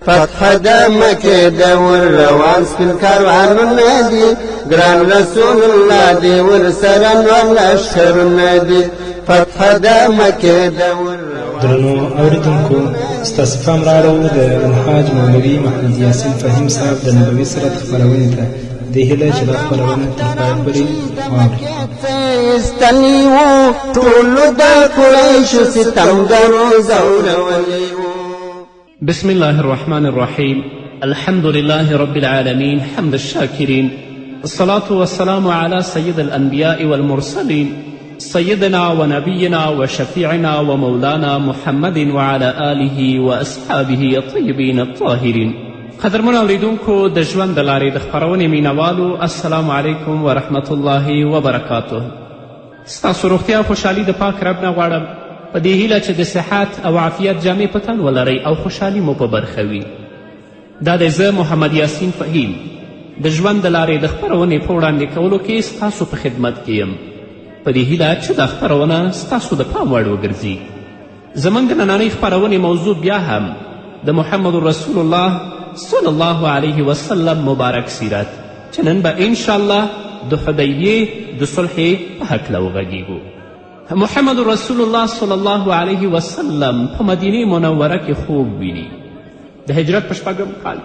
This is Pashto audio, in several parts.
فتح د مکې د ور روان سپین کاروانونه دي ګران رسول الله دې ورسره نور لښکرونه دي فتح د مکې د ور درنو اورېدونکو ستاسو پام راوړو د الحاج مولوي محمد یاسین فهیم صاحب د نبوي سیرت خپرونې ته دې هیله چې دا خپرونه تر پایه پورې واورئ ایستلی وو ټولو د قریشو ستمګرو ځورولي وو. بسم الله الرحمن الرحيم. الحمد لله رب العالمين حمد الشاكرين، الصلاة والسلام على سيد الأنبياء والمرسلين سيدنا ونبينا وشفيعنا ومولانا محمد وعلى آله وأصحابه الطيبين الطاهرين. قدرمن اوریدونکو د ژوند د لارې د خپرونې مینوالو السلام علیکم ورحمة الله وبرکاته. ستاسو روغتیا او خوشحالي د پاک رب نه غواړم په دې هیله چې د صحت او عافیت جامې په تن ولرئ او خوشحالي مو په برخه وي. دا دی زه محمد یاسین فهیم د ژوند د لارې د خپرونې په وړاندې کولو کې ستاسو په خدمت کې یم په دې هیله چې دا خپرونه ستاسو د پام وړ وګرځي. زموږ د نننۍ خپرونې موضوع بیا هم د محمد رسول الله صلی الله علیه وسلم مبارک سیرت چې نن به انشاءالله د حدیبیې د صلحې په هکله وغږیږو. محمد رسول الله صلی الله علیه وسلم په مدینې منوره کې خوب ویني د هجرت په 6 کال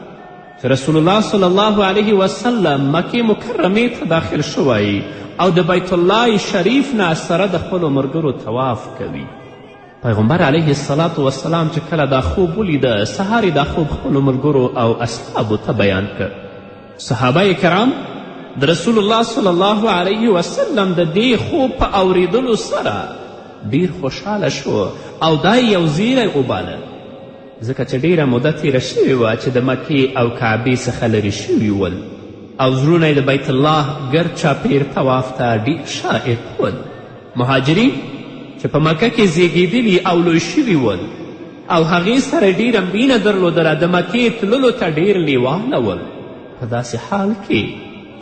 چې رسول الله صلی الله علیه وسلم مکې مکرمې ته داخل شوی او د بیت الله شریف نه سره د خپلو ملګرو طواف کوي. پیغمبر علیه الصلاة والسلام چې کله دا خوب ولیده سهار دا خوب خپلو ملګرو او اصحابو ته بیان کړ. صحابه کرام د رسول الله صلی الله علیه وسلم د دې خوب په اوریدلو سره ډیر خوشحاله شو او دا یو زیری وباله ځکه چې ډیره موده تیره شوې وه چې د مکې او کعبې څخه لرې شوي ول او زړونه یې د بیت الله ګرد چاپیر طواف ته ډیر شائق ول. مهاجرین چې په مکه کې زیږېدلي او لوی شوي ول او هغې سره ډیره مینه درلودله د مکې تللو ته ډیر لیواله ول. په داسې حال کې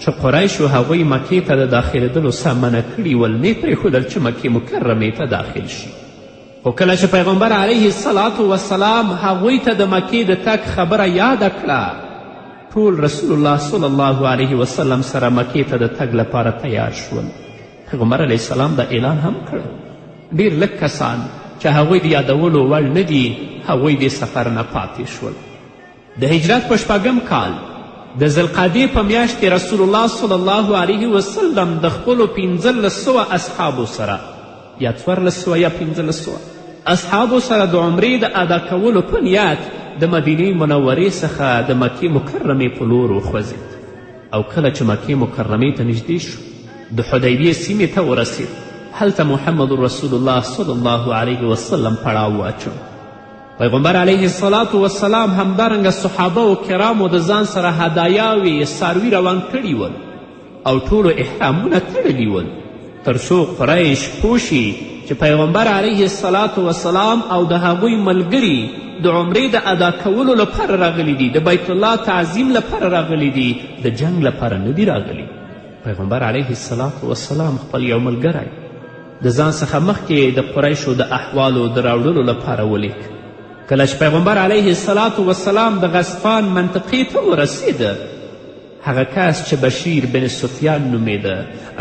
چې قریشو هغوی مکې ته د داخلېدلو څه منع کړي ول نه یې پرېښودل چې مکې مکرمې ته داخل شي. خو کله چې پیغمبر علیه الصلاة والسلام هغوی ته د مکې د تګ خبره یاده کړه ټول رسول الله صلی الله علیه وسلم سره مکې ته د تګ لپاره تیار شول. پیغمبر علیه السلام دا اعلان هم کړ ډیر لږ کسان چې هغوی د یادولو وړ نه دي هغوی د سفر نه پاتې شول. د هجرت په 6 کال د ذوالقعدې په میاشت کې رسول الله صلی الله علیه وسلم د خپلو 1500 اصحابو سره یا 1400 یا 1500 اصحابو سره د عمرې د ادا کولو په نیت د مدینې منورې څخه د مکې مکرمې په لور وخوځېد او کله چې مکې مکرمې ته نږدې شو د حدیبیې سیمې ته ورسید. هلته محمد رسول الله صلی الله علیه وسلم پړاو واچو. پیغمبر علیه الصلاة والسلام همدارنګه صحابه و کرامو د ځان سره هدایاوې څاروي روان کړي ول او ټولو احرامونه تړلي ول تر څو قریش پوه شي چې پیغمبر علیه الصلاة والسلام او د هغوی ملګري د عمرې د ادا کولو لپاره راغلي دي، د بیت الله تعظیم لپاره راغلي دي، د جنگ لپاره نه دي راغلي. پیغمبر علیه الصلاة والسلام خپل یو ملګری د ځان څخه مخکې د قریشو د احوالو د راوړلو لپاره ولیک. کله چې پیغمبر علیه الصلاة والسلام د غسفان منطقې ته ورسېده هغه کس چې بشیر بن سفیان نومیده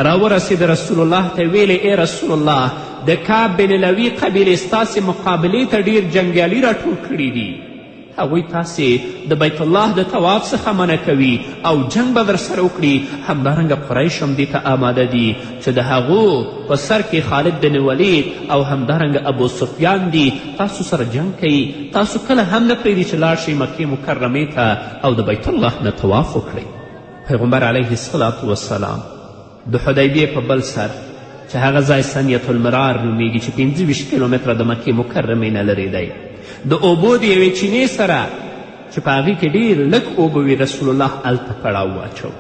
راورسېده رسول الله ته ویلې ای رسول الله د کعب بن لوی قبیلې ستاسې مقابلې ته ډیر جنګیالي راټول کړي دي هغوی تاسې د بیت الله د طواف څخه منع کوي او جنگ به ورسره وکړي. همدارنګه قریش هم دې ته آماده دي چې د هغو په سر کې خالد بن ولید او همدارنګه ابو سفیان دي تاسو سره جنگ کوي. تاسو کله هم نه پرېږدي چې لاړ شئ مکې مکرمې ته او د بیت الله نه طواف وکړئ. پیغمبر علیه الصلاة والسلام د حدیبیې په بل سر چې هغه ځای سنیة المرار نومیږي چې 25 کیلومتره د مکې مکرمې نه لرې دی د اوبو د یوې چینې سره چې په هغې کې ډېر لږ اوبه وي رسول الله هلته پړاو واچو.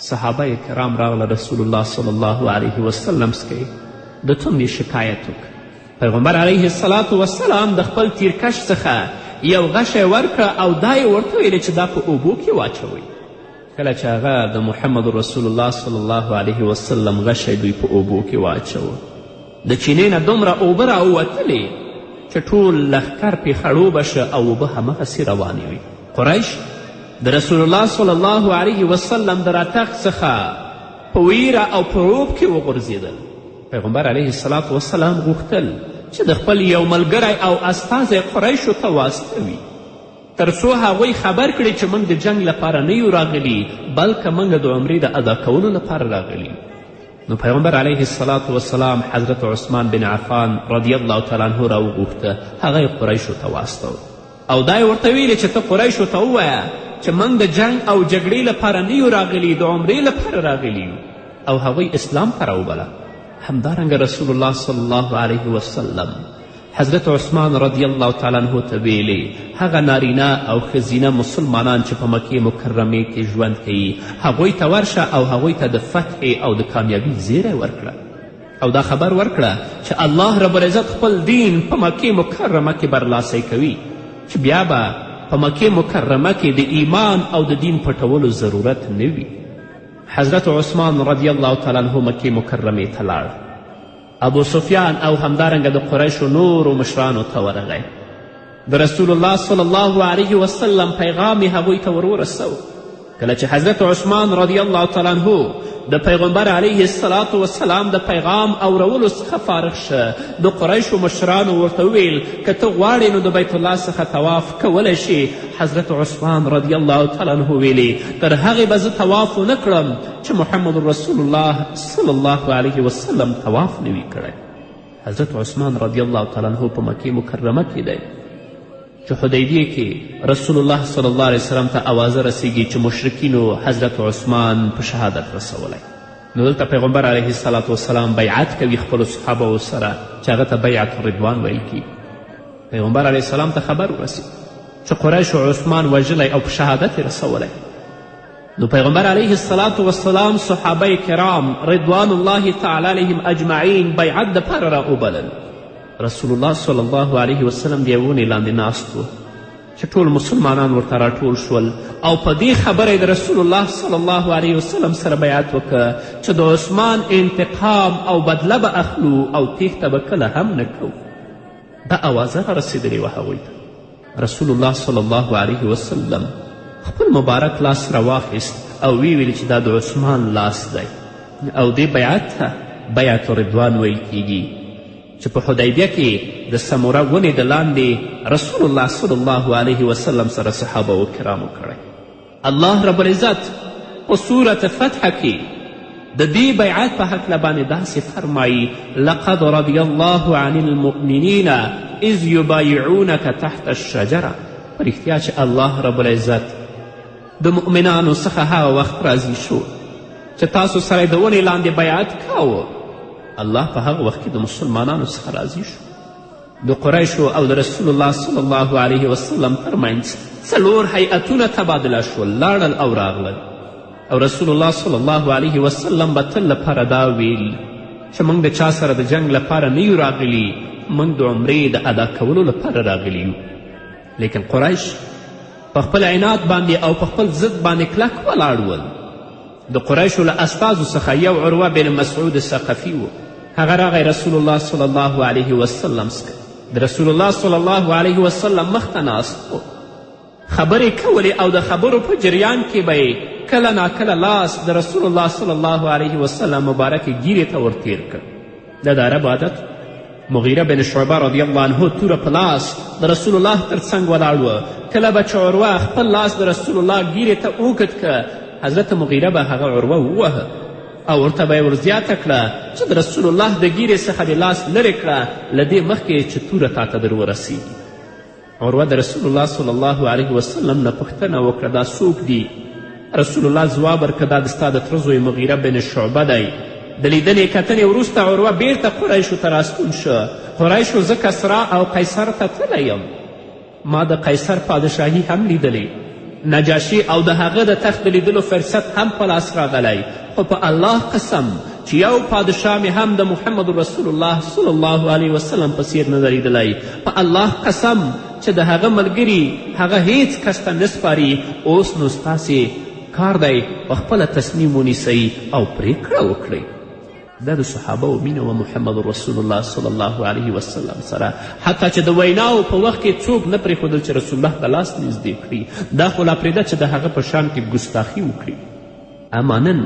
صحابه کرام راغله رسول الله صلی الله علیه وسلم څخه د تندې شکایت وکړ. پیغمبر علیه الصلاة والسلام د خپل تیرکش څخه یو غشی ورکړه او دا یې ورته ویلې چې دا په اوبو کې واچوئ. کله چې هغه د محمد رسول الله صلی الله علیه وسلم غشی دوی په اوبو کې واچوه د چینې نه دومره اوبه راووتلې چې ټول لښکر پې خړوبه شه او اوبه همغسې روانې وي. قریش د رسول الله صلی الله علیه وسلم د راتګ څخه په ویره او په روب کې وغورځېدل. پیغمبر علیه الصلاة وسلام غوښتل چې د خپل یو ملګری او استازی قریشو ته واستوي تر څو هغوی خبر کړي چې موږ د جنگ لپاره نه یو راغلي بلکې موږ د عمرې د ادا کولو لپاره راغلي. نو پیغمبر علیه الصلاة وسلام حضرت عثمان بن عفان رضی الله تعالی عنه راوغوښته، هغه یې قریشو ته واستو او دا یې ورته ویلې چې ته قریشو ته ووایه چې موږ د جنگ او جګړې لپاره نه یو راغلي، د عمرې لپاره راغلي یو، او هغوی اسلام ته راوبله. همدارنګه رسول الله صلی الله علیه وسلم حضرت عثمان رضی الله تعالی عنه ته ویلې هغه نارینه او ښځینه مسلمانان چې په مکې مکرمې کې ژوند کوي هغوی ته ورشه او هغوی ته د فتح او د کامیابي زیری ورکړه او دا خبر ورکړه چې الله رب العزت خپل دین په مکې مکرمه کې برلاسی کوي، چې بیا به په مکې مکرمه کې د ایمان او د دین پټولو ضرورت نه وي. حضرت عثمان رضی الله تعالی عنه مکې مکرمې ته لاړ. ابو سفیان او همدارنګه د قریشو نورو مشرانو ته ورغی. د رسول الله صلی الله علیه وسلم پیغام یې هغوی ته ورورسو. کله چې حضرت عثمان رضی الله تعالی عنه د پیغمبر علیه الصلاة وسلام د پیغام اورولو څخه فارغ شه، د قریشو مشرانو ورته وویل که ته غواړې نو د بیت الله څخه طواف کولی شي. حضرت عثمان رضی الله تعالی عنه ویلې تر هغې به زه طواف ونه کړم چې محمد رسول الله صلی الله علیه وسلم طواف نه وي کړی. حضرت عثمان رضی الله تعالی عنه په مکې مکرمه کې دی چې حدیبیې کې رسول الله صلی الله علیه وسلم ته اوازه رسیږي چې مشرکینو حضرت عثمان په شهادت رسولی. نو دلته پیغمبر علیه الصلاة وسلام بیعت کوي خپلو صحابو سره چې هغه ته بیعت رضوان ویل کیږي. پیغمبر علیه السلام ته خبر ورسید چې قریشو عثمان وژلی او په شهادت یې رسولی. نو پیغمبر علیه الصلاة وسلام صحابه کرام رضوان الله تعالی علیهم اجمعین بیعت دپاره راوبلل. رسول الله صلی الله علیه وسلم د یوې ونې لاندې ناست و چې ټول مسلمانان ورته راټول شول او په دې خبره د رسول الله صلی الله علیه وسلم سره بیعت وکړه چې د عثمان انتقام او بدله به اخلو او تیښته به کله هم نه کوو. دا اوازه را رسېدلې وه هغوی ته. رسول الله صلی الله علیه وسلم خپل مبارک لاس راواخیست او ویل چې دا د عثمان لاس دی او دې بیعت ته بیعت رضوان ویل کیږي چې په حدیبیه کې د سموره ونې د لاندې رسول الله صلی الله علیه وسلم سره صحابه و کرامو کړی. الله رب العزت په سورة فتح کې د دې بیعت په هکله باندې داسې فرمایي لقد رضی الله عن المؤمنین اذ یبایعونک تحت الشجره. په رښتیا چې الله رب العزت د مؤمنانو څخه هغه وخت راضي شو چې تاسو سره د ونې لاندې بیعت کاوه. الله په هغه وخت کې د مسلمانانو څخه راضي شو. د قریشو او د رسول الله صلی الله علیه وسلم ترمنځ 4 هیئتونه تبادله شول، لاړل او راغلل. او رسول الله صلی الله علیه وسلم به تل لپاره دا ویل چې موږ د چا سره د جنگ لپاره نه یو راغلي، موږ د عمرې د ادا کولو لپاره راغلي یو. لیکن قریش په خپل عناد باندې او په خپل ضد باندې کلک ولاړ ول. د قریشو له استازو څخه یو عروه بن مسعود ثقفي و. هغه راغی رسول الله صلی الله علیه وسلم څخه د رسول الله صلی الله علیه وسلم مخته ناست و. خبرې کولې او د خبرو په جریان کې به کله ناکله لاس د رسول الله صلی الله علیه وسلم مبارکې ګیرې ته ورتیر کړ. دا د عرب عادت. مغیره بن شعبه رضی الله عنه توره په لاس د رسول الله تر څنګ ولاړ و. کله به چې عروه خپل لاس د رسول الله ګیرې ته اوږد که حضرت مغیره به هغه عروه ووهه او ورته به یې ورزیاته کړه چې د رسول الله د ګیرې څخه دې لاس لرې کړه له دې مخکې چې توره تا ته در ورسیږي. عروه د رسول الله صلی الله علیه وسلم نه پوښتنه وکړه دا څوک دي؟ رسول الله ځواب ورکړه دا د ستا د تره زوی مغیره بن شعبه دی. د لیدنې کتنې وروسته عروه بیرته قریشو ته راستون شه. قریشو زه کسرا او قیصر ته تللی یم، ما د قیصر پادشاهي هم لیدلی، نجاشي او د هغه د تخت د لیدلو فرصت هم په لاس راغلی، خو په الله قسم چې یو پادشاه مې هم د محمد رسول الله صلی الله علیه وسلم په څیر نه لیدلی. په الله قسم چې د هغه ملګري هغه هیڅ کس ته نه سپاري. اوس نو ستاسې کار دی په خپله تصمیم ونیسئ او پریکړه وکړئ. دا د صحابه و مینه و محمد رسول الله صلی الله علیه وسلم سره. حتی چې د ویناو په وخت کې څوک نه پرېښودل چې رسول الله ته لاس نږدې کړي. دا خو لا پرېږده چې د هغه په شان کې ګستاخي وکړي. اما نن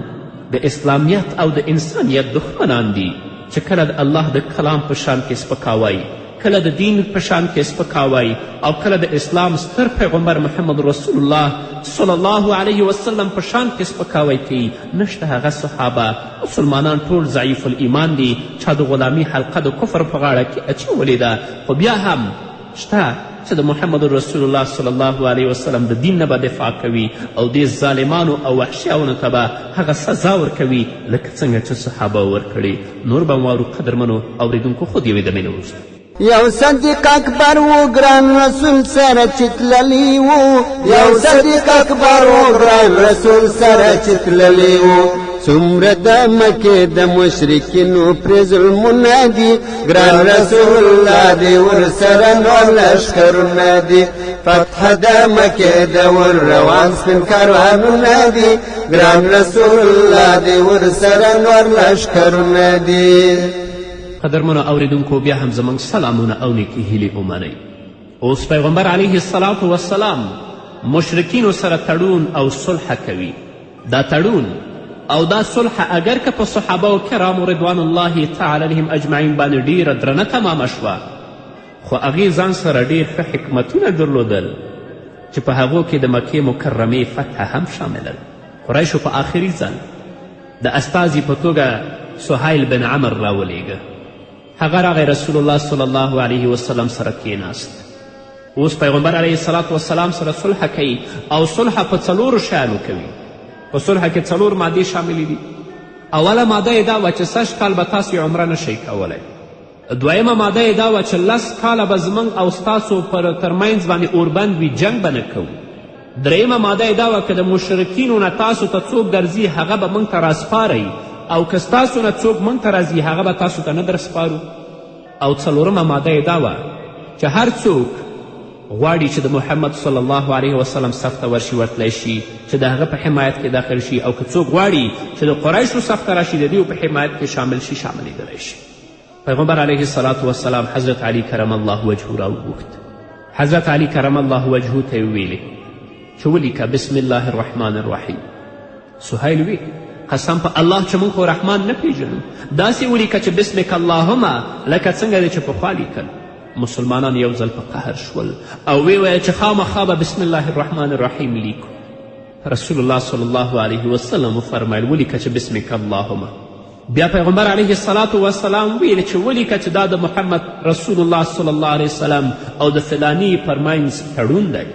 د اسلامیت او د انسانیت دښمنان دي چې کله د الله د کلام په شان کې سپکاوی، کله د دین په شان کې سپکاوی او کله د اسلام ستر پیغمبر محمد رسول الله صلی الله علیه وسلم په شان کې سپکاوی کوي. نشته هغه صحابه، مسلمانان ټول ضعیف الایمان دي. چا د غلامي حلقه د کفر په غاړه کې اچولې ده، خو بیا هم شته چې د محمد رسول الله صلی الله علیه وسلم د دین نه به دفاع کوي او دې ظالمانو او وحشیانو ته به هغه سزا ورکوي لکه څنګه چې صحابه ورکړي. نور به واورو قدرمنو اوریدونکو خود یوې دمې نه وروسته. یو صدیق اکبر و ګران رسول سره چې تللی و، یو صدیق اکبر و ګران رسول سره چې تللی و. څومره د مکې د مشرکینو پرې ظلمونه دي، ګران رسول الله دې ورسره نور لښکرونه دي. فتح د مکې د ور روان سپین کاروانونه دي، ګران رسول الله دې ورسره نور لښکرونه دي. قدرمنو اوریدونکو بیا هم زموږ سلامونه او نیکې هیلې ومنئ. اوس پیغمبر علیه الصلاة والسلام مشرکینو سره تړون او صلح کوي. دا تړون او دا صلح اگر که په صحابه کرامو رضوان الله تعالی علیهم اجمعین باندې ډیره درنه تمامه شوه، خو هغې ځان سره ډیر ښه حکمتونه درلودل چې په هغو کې د مکې مکرمې فتح هم شاملل. قریشو په آخري ځل د استازي په توګه سهیل بن عمر راولیږه. هغه راغی رسول الله صلی الله علیه وسلم سره کیناست. اوس پیغمبر علیه الصلاة والسلام سره صلح کوي او صلح په 4 شیانو کوي. په صلح کې 4 مادې شاملې دي. اوله ماده یې دا وه چې 6 کال به تاسې عمره نشئ کولی. دویمه ماده یې دا وه چې 10 کاله به زموږ او ستاسو پر ترمنځ باندې اوربند وي، جنګ به نه کوو. دریمه ماده یې دا وه که د مشرکینو نه تاسو ته څوک درځي هغه به موږ ته راسپارئ، او که ستاسو نه څوک موږ ته راځي هغه به تاسو ته نه درسپارو. او 4مه ماده یې دا وه چې هر څوک غواړي چې د محمد صلی الله علیه وسلم صف ته ورشي ورتلی شي، چې د هغه په حمایت کې داخل شي، او که څوک غواړي چې د قریشو صف ته راشي د دوی په حمایت کې شامل شي، شاملیدلی شي. پیغمبر علیه الصلاة والسلام حضرت علی کرم الله وجهه راوغوښت. حضرت علی کرم الله وجهه ته یې وویلې چې ولیکه بسم الله الرحمن الرحیم. سهیل وی قسم په الله چې موږ خو رحمان نه پیژنو، داسې ولیکه چې بسمک اللهمه لکه څنګه دی چې پخوا لیکل. مسلمانان یو ځل په قهر شول او ویې چې خامخا به بسم الله الرحمن الرحیم لیکو. رسول الله صلی الله علیه وسلم وفرمیل ولیکه چې بسمک اللهمه. بیا پیغمبر علیه الصلاة والسلام ویل چې ولیکه چې دا د محمد رسول الله صلی الله علیه وسلم او د فلانی پرمنځ تړون دی.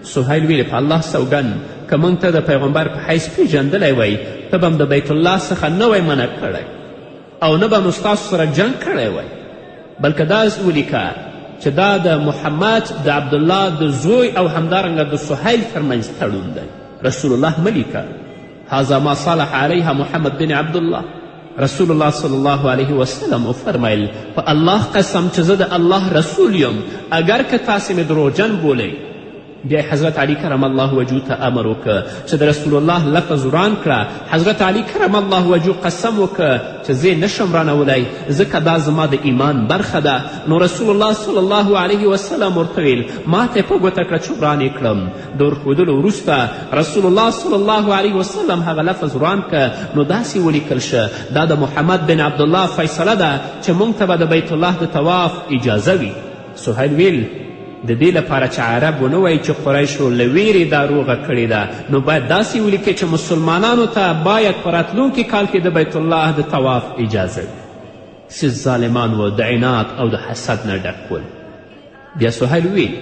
سهیل ویل په الله سوګند که موږ ته د پیغمبر په حیث پیژندلی وی ته به م د بیت الله څخه نه وی منع کړی او نه به مو ستاسو سره جنګ کړی وی، بلکې دا ولیکه چې دا د محمد د عبدالله د زوی او همدارنګه د سهیل ترمنځ تړون دی. رسول الله ملیکه هذا ما صالح علیها محمد بن عبدالله. رسول الله صلی الله علیه وسلم وفرمیل په الله قسم چې زه د الله رسول یم، اگر که تاسې مې دروغجن بولئ. بیا حضرت علی کرم الله وجهه ته امر وکړه چې د رسول الله لفظ وران کړه. حضرت علی کرم الله وجهه قسم وکړه چې زه نشم رانولی ځکه دا زما د ایمان برخه ده. نو رسول الله صلی الله علیه وسلم ورته ویل ما ته یې په ګوته کړه چې وران یې کړم. د ورښودلو وروسته رسول الله صلی الله علیه وسلم هغه لفظ وران کړه. نو داسې ولیکل شه دا د محمد بن عبدالله فیصله ده چې موږ ته به د بیت الله د طواف اجازه وي. سهیل ویل د دې لپاره چې عرب ونه وایي چې قریشو له ویرې دا روغه کړې ده، نو باید داسې ولیکي چې مسلمانانو ته باید په راتلونکي کال کې د بیت الله د طواف اجازه وي. چې ظالمان و د عناد او د حسد نه ډک ول. بیا سهیل ویل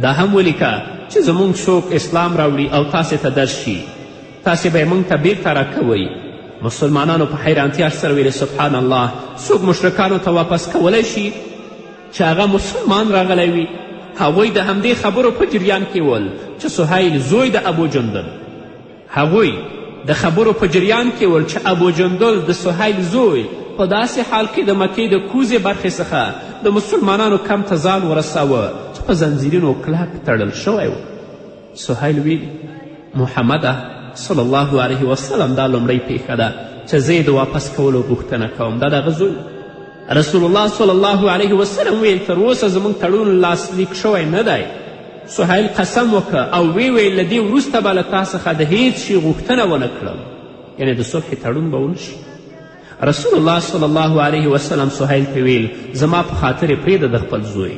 دا هم ولیکه چې زموږ څوک اسلام راوړي او تاسې ته درس شي تاسې به یې موږ ته بیرته راکوئ. مسلمانانو په حیرانتیا سره ویلې سبحان الله، څوک مشرکانو ته واپس کولی شي چې هغه مسلمان راغلی وي؟ هغوی د همدې خبرو په جریان کې ول چې سهیل زوی د ابو جندل، هغوی د خبرو په جریان کې ول چې ابو جندل د سهیل زوی په داسې حال کې د مکې د کوزې برخې څخه د مسلمانانو کم ته ځان ورساوه چې په زنځیرونو کلک تړل شوی و. سهیل ویل محمده صلی الله علیه وسلم دا لومړی پیښه ده چې زه یې د واپس کولو غوښتنه کوم. دا د هغه زوی رسول الله صلی الله علیه وسلم ویل تر اوسه زموږ تړون لاسلیک شوی نه دی. سهیل قسم وکړه او ویل له دې وروسته به له تا څخه د هیڅ شي غوښتنه ونه کړم، یعنې د صلح تړون به ونشي. رسول الله صلی الله علیه وسلم سهیل ته ویل زما په خاطر یې پرېږده د خپل زوی.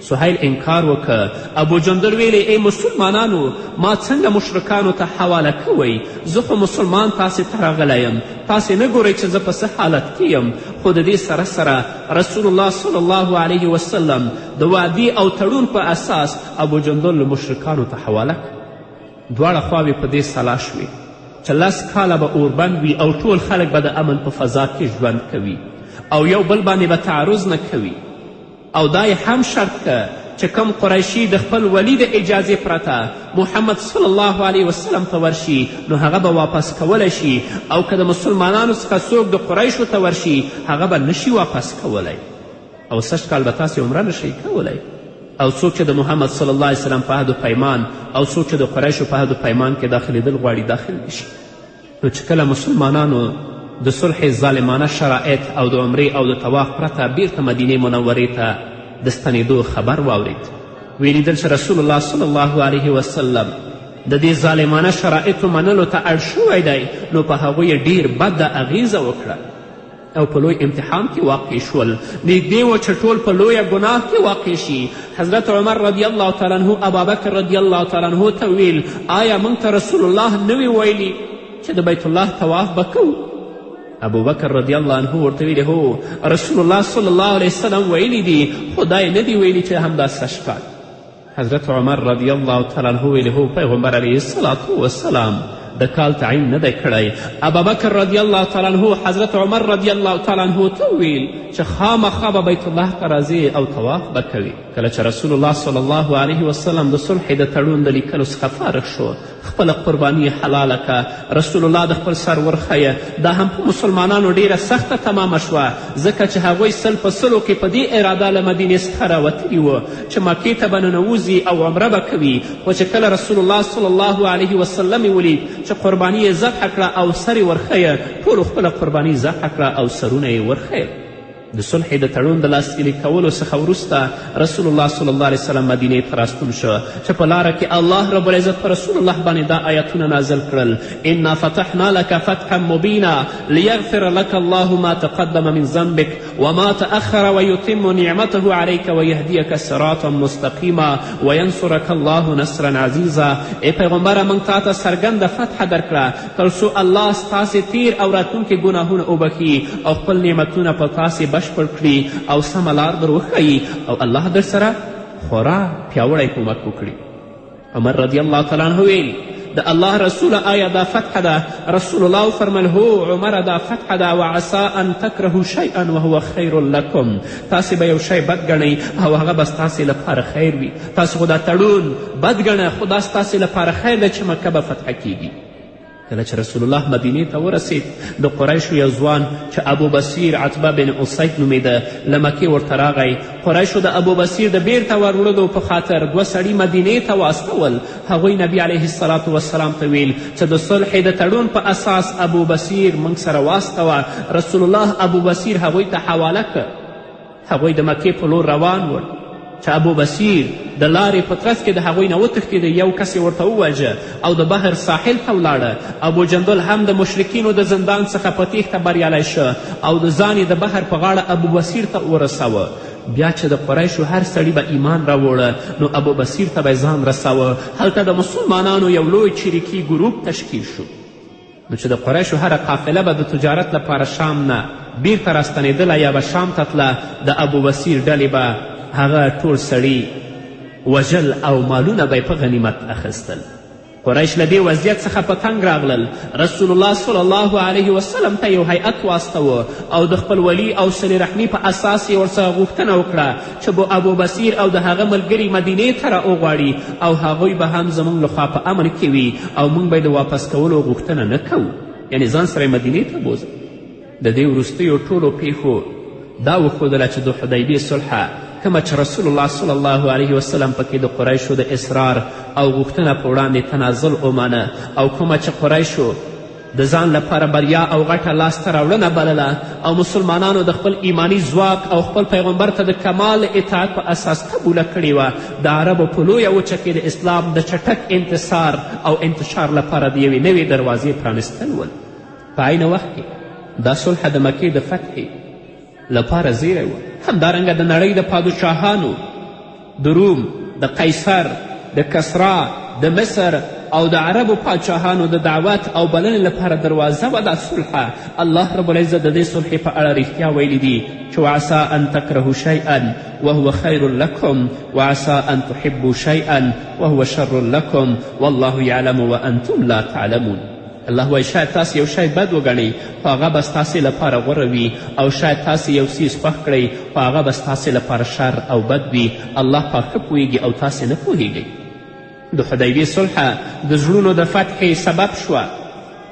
سهیل انکار وکړ. ابو جندل ویلې ای مسلمانانو ما څنګه مشرکانو ته حواله کوئ؟ زه خو مسلمان تاسې ته راغلی یم، تاسې نه ګورئ چې زه په څه حالت کې یم. خو د دې سره سره رسول الله صلی الله علیه وسلم د وعدې او تړون په اساس ابو جندل له مشرکانو ته حواله کړ. دواړه خواوې په دې سلا شوې چې 10 کاله به اوربند وي او ټول خلک به د امن په فضا کې ژوند کوي او یو بل باندې به تعرض نه کوي. او دا یې هم شرط که چې کم قریشي د خپل ولی د اجازې پرته محمد صلی الله علیه وسلم ته ورشي نو هغه به واپس کولی شي، او که د مسلمانانو څخه څوک د قریشو ته ورشي هغه به نشي واپس کولی، او 6 کال به تاسې عمره نشئ کولی. او څوک چې د محمد صلی الله علیه وسلم په عهد و پیمان او څوک چې د قریشو په عهد و پیمان کې داخلیدل غواړي داخل نشي. نو چې کله مسلمانانو د صلح ظالمانه شرایط او د عمرې او د طواف پرته بیرته مدینې منورې ته د ستنېدو خبر واورید، ویلیدل چې رسول الله صلی الله علیه وسلم د دې ظالمانه شرایطو منلو ته اړ شوی دی، نو په هغوی ډیر بده اغیزه وکړه او په لوی امتحان کې واقع شول. نږدې و چې ټول په لویه ګناه کې واقع شي. حضرت عمر رضی الله تعالی عنه ابابکر رضی الله تعالی عنه ته ویل آیا موږ ته رسول الله نه وی ویلي چې د بیت الله طواف به کوو؟ ابو بکر رضی الله عنه ورته ویلي هو رسول الله صلی الله علیه وسلم ویلی دي، خدای نه دی ویلي چې همدا 6 کال. حضرت عمر رضی الله تعالی عنه ویلي هو پیغمبر علیه الصلاة والسلام د کال تعیین نه دی کړی. ابابکر رضی الله تعالی عنه حضرت عمر رضی الله تعالی عنه ته ویل چې خامخا به بیت الله ته راځي او طواف به کوي. کله چې رسول الله صلی الله علیه وسلم د صلح د تړون د لیکلو څخه فارغ شو خپله قرباني حلاله که. رسول الله د خپل سر ورخیه. دا هم په مسلمانانو ډیره سخته تمامه شوه ځکه چې هغوی 100 په 100 کې په دې اراده له مدینې څخه راوتلي وو چې مکې ته به ننوځي او عمره به کوي. خو چې کله رسول الله صلی الله علیه وسلم یې ولید چې قرباني یې ذبح کړه او سر یې ورخیه، ټولو خپله قرباني ذبح کړه او سرونه یې ورخیل. د صلح د تړون د لاسلیک کولو څخه وروسته رسول الله صلی الله علیه وسلم مدینې ته راستون شو چې په لاره کې الله رب العزت په رسول الله باندې دا آیتونه نازل کړل انا فتحنا لك فتحا مبینا لیغفر لك الله ما تقدم من ذنبك وما تأخر ويتم نعمته عليك ويهديك صراطا مستقیما وینصرك الله نصرا عزیزا. ای پیغمبره موږ تا ته څرګنده فتحه درکړه تر څو الله ستاسې تیر او راتلونکي ګناهونه وبخي او خپل نعمتونه په تاسې بشپړ کړي او سمه لار در وښیي او الله در سره خورا پیاوړی کومک وکړي. عمر رضی الله تعالی عنه ویل د الله رسول آیا دا فتح ده؟ رسول الله فرمل هو عمر دا فتح ده وعسى ان تکرهو شیئا وهو خیر لکم. تاسې به یو شی بد ګڼئ او هغه به ستاسې لپاره خیر وي. تاسې خو دا تړون بد ګڼه خو دا ستاسې لپاره خیر ده چې مکه به فتح کیږي. کله چې رسول الله مدینې ته ورسید د قریشو یو ځوان چې ابو بصیر عتبه بن اسید نومیده له مکې ورته راغی. قریشو د ابو بصیر د بیرته وروړلو په خاطر 2 سړي مدینې ته واستول. هغوی نبی علیه الصلاة والسلام ته ویل چې د صلح د تړون په اساس ابو بصیر موږ سره واستوه. رسول الله ابو بصیر هغوی ته حواله که. هغوی د مکې په لور روان ول چې ابو بصیر د لارې په ترڅ کې د هغوی نه وتښتېده. یو کس یې ورته ووژه او د بحر ساحل ته ولاړه. ابو جندل هم د مشرکینو د زندان څخه په تیښته بریالی شه او د ځان د بحر په غاړه ابو بصیر ته ورسوه. بیا چې د قریشو هر سړي به ایمان راوړه نو ابو بصیر ته به ځان رسوه. هلته د مسلمانانو یو لوی چریکي ګروپ تشکیل شو. نو چې د قریشو هره قافله به د تجارت لپاره شام نه بیرته راستنېدله یا به شام ته تله د ابو بصیر ډلې به هغه ټول سړي وژل او مالونه به په غنیمت اخیستل. قریش له دې وضعیت څخه په تنګ راغلل. رسول الله صلی الله علیه وسلم ته یو هیئت واستوه او د خپل ولی او صلې رحمي په اساس یې ورڅخه غوښتنه وکړه چې ابو بصیر او د هغه ملګري مدینې ته راوغواړي او هغوی به هم زموږ لخوا په امن کې وي او موږ به د واپس کولو غوښتنه نه کوو، یعنې ځان سره یې مدینې ته بوځه. د دې وروستیو ټولو پیښو دا وښودله چې د حدیبیې صلحه کومه چې رسول الله صلی الله علیه وسلم پکې د قریشو د اصرار او غوښتنه په وړاندې تنازل ومانه او کومه چې قریشو د ځان لپاره بریا او غټه لاسته راوړنه بلله او مسلمانانو د خپل ایمانی ځواک او خپل پیغمبر ته د کمال اطاعت په اساس قبوله کړې وه. د عربو په لویه وچه کې د اسلام د چټک انتصار او انتشار لپاره د یوې نوې دروازې پرانستل ول. په عین وخت کې دا صلح د مکې د فتحې لپاره زیری و. همدارنګه د نړۍ د پادشاهانو د روم، د قیصر، د کسرا، د مصر او د عربو پاچاهانو د دعوت او بلنې لپاره دروازه وه دا صلحه. الله رب العزت د دې صلحې په اړه رښتیا ویلي دي چې وعسى ان تکرهوا شیئا وهو خیر لکم وعسى ان تحبوا شیئا وهو شر لکم والله یعلم وانتم لا تعلمون. الله وایي شاید تاسې یو شی بد وګڼئ خو هغه به ستاسې لپاره غوره وي، او شاید تاسې یو څیز خوښ کړئ خو هغه به ستاسې لپاره شر او بد وي. الله پاک ښه پوهیږي او تاسې نه پوهیږئ. د حدیبیې صلحه د زړونو د فتحې سبب شوه.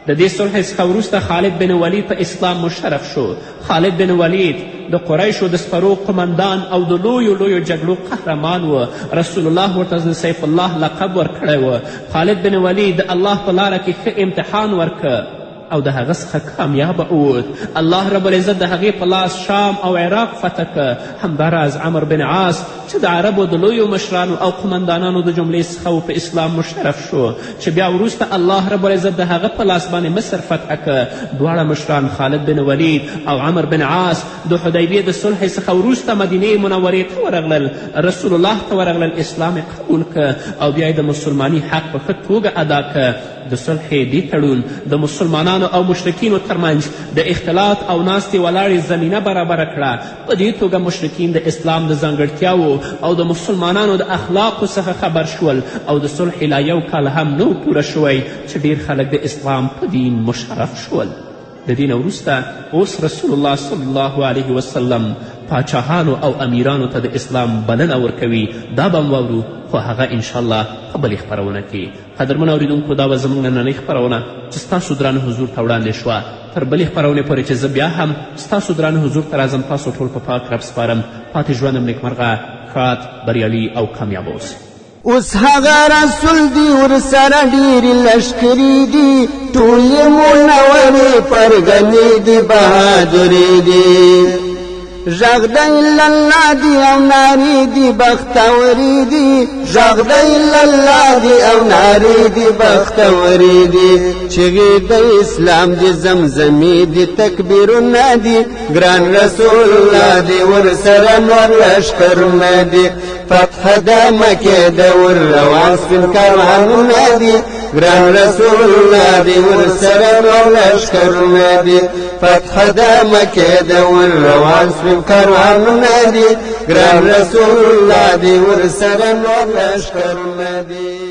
د دې صلح څخه وروسته خالد بن ولید په اسلام مشرف شو. خالد بن ولید د قریشو د سپرو قمندان او د لویو جګړو قهرمان و. رسول الله ورته د سیف الله لقب ورکړی و. خالد بن ولید د الله په لاره کې ښه امتحان ورکه او د هغه څخه کامیابه اوت. الله رب العزت د هغې په لاس شام او عراق فتح که. همداراز عمر بن عاص چې د عربو د لویو مشرانو او قمندانانو د جملې څخه و په اسلام مشرف شو، چې بیا وروسته الله رب العزت د هغه په لاس باندې مصر فتح که. دواړه مشران خالد بن ولید او عمر بن عاص د حدیبیې د صلح څخه وروسته مدینې منورې ته ورغلل، رسول الله ته ورغلل، اسلام قبول که او بیا د مسلماني حق په ښه توګه ادا که. د صلح دې تړون د مسلمانانو او مشرکینو ترمنځ د اختلاط او ناستې ولاړې زمینه برابره کړه. په دې توګه مشرکین د اسلام د ځانګړتیاوو او د مسلمانانو د اخلاقو څخه خبر شول او د صلح لا یو کال هم نه پوره شوی چې ډیر خلک د اسلام په دین مشرف شول. د دین وروسته اوس رسول الله صلی الله علیه وسلم پاچاهانو او امیرانو ته د اسلام بلنه ورکوي. دا به واورو خو هغه انشاءالله په بلې خپرونه کې. قدرمن اورېدونکو دا به زموږ نننۍ خپرونه چې ستاسو درانه حضور ته وړاندې شوه. تر بلې خپرونې پورې چې زه بیا هم ستاسو درانه حضور ته راځم، تاسو ټول په پاک رب سپارم. پاتې ژوندم نیکمرغه، ښاد، بریالي او کامیاب اوسئ. اوس هغه رسول دی ورسره ډېرې لښکرې دي، ټولې منورې پرګنې دي، بهادرې دي. غږ د الله دی او نارې دي بختورې دي، غږ د الله دی او نارې دي بختورې دي. چغې د اسلام دي زمزمې دي تکبیرونه دي، ګران رسول الله دی ورسره نور لښکرونه دي. فتح د مکې د ور روان سپین کاروانونه دي، ګران رسول الله دی ورسره نور لښکرونه دي. فتح د مکې د ور روان سپین کاروانونه دي، ګران رسول الله دی ورسره نور لښکرونه دي.